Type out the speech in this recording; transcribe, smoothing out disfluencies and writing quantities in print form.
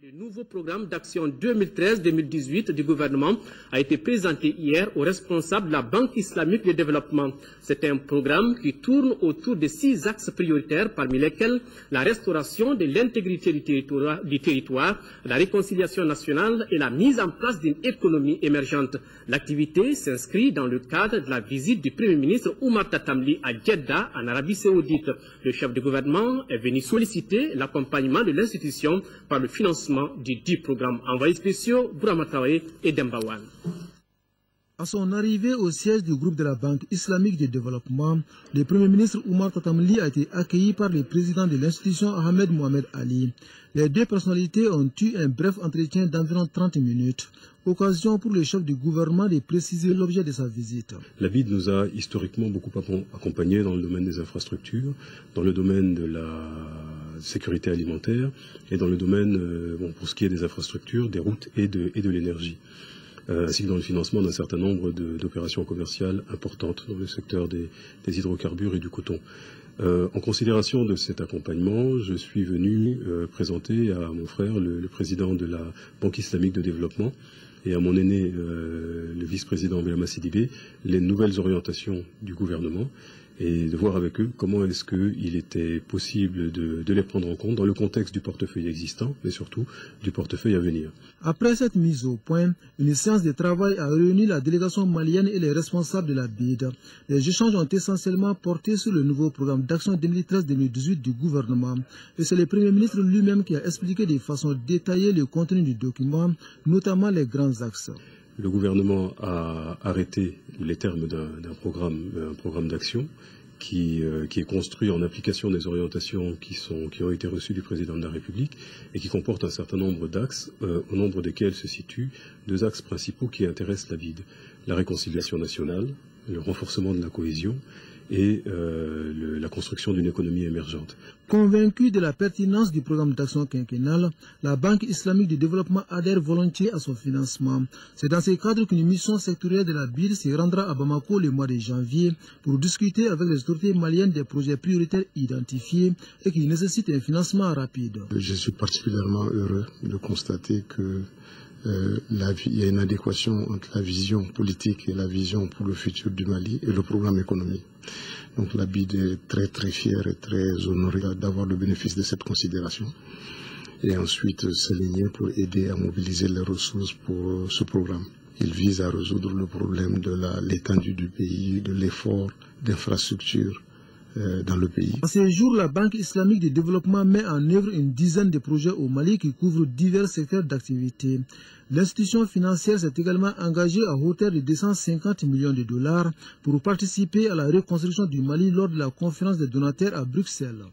Le nouveau programme d'action 2013-2018 du gouvernement a été présenté hier aux responsables de la Banque islamique de développement. C'est un programme qui tourne autour de 6 axes prioritaires, parmi lesquels la restauration de l'intégrité du territoire, la réconciliation nationale et la mise en place d'une économie émergente. L'activité s'inscrit dans le cadre de la visite du Premier ministre Oumar Tatamli à Jeddah, en Arabie Saoudite. Le chef du gouvernement est venu solliciter l'accompagnement de l'institution par le financement du dit programme. Envoyés spéciaux, Bourama Traoré et Dembawan. À son arrivée au siège du groupe de la Banque islamique de développement, le Premier ministre Oumar Tatamli a été accueilli par le président de l'institution Ahmed Mohamed Ali. Les deux personnalités ont eu un bref entretien d'environ 30 minutes. Occasion pour le chef du gouvernement de préciser l'objet de sa visite. La BID nous a historiquement beaucoup accompagnés dans le domaine des infrastructures, dans le domaine de la sécurité alimentaire et dans le domaine, pour ce qui est des infrastructures, des routes et de l'énergie, ainsi que dans le financement d'un certain nombre d'opérations commerciales importantes dans le secteur des hydrocarbures et du coton. En considération de cet accompagnement, je suis venu présenter à mon frère, le président de la Banque islamique de développement, et à mon aîné, le vice-président Belama Sidibé, les nouvelles orientations du gouvernement, et de voir avec eux comment est-ce qu'il était possible de les prendre en compte dans le contexte du portefeuille existant, mais surtout du portefeuille à venir. Après cette mise au point, une séance de travail a réuni la délégation malienne et les responsables de la BID. Les échanges ont essentiellement porté sur le nouveau programme d'action 2013-2018 du gouvernement. Et c'est le Premier ministre lui-même qui a expliqué de façon détaillée le contenu du document, notamment les grands axes. Le gouvernement a arrêté les termes d'un programme d'action qui est construit en application des orientations qui ont été reçues du président de la République et qui comporte un certain nombre d'axes, au nombre desquels se situent 2 axes principaux qui intéressent la BID. La réconciliation nationale, le renforcement de la cohésion et la construction d'une économie émergente. Convaincue de la pertinence du programme d'action quinquennal, la Banque islamique de développement adhère volontiers à son financement. C'est dans ce cadre qu'une mission sectorielle de la BID se rendra à Bamako le mois de janvier pour discuter avec les autorités maliennes des projets prioritaires identifiés et qui nécessitent un financement rapide. Je suis particulièrement heureux de constater que il y a une adéquation entre la vision politique et la vision pour le futur du Mali et le programme économique. Donc la BID est très fière et très honorée d'avoir le bénéfice de cette considération et ensuite s'aligner pour aider à mobiliser les ressources pour ce programme. Il vise à résoudre le problème de l'étendue du pays, de l'effort d'infrastructure dans le pays. À ce jour, la Banque islamique de développement met en œuvre une dizaine de projets au Mali qui couvrent divers secteurs d'activité. L'institution financière s'est également engagée à hauteur de 250 millions de dollars pour participer à la reconstruction du Mali lors de la conférence des donataires à Bruxelles.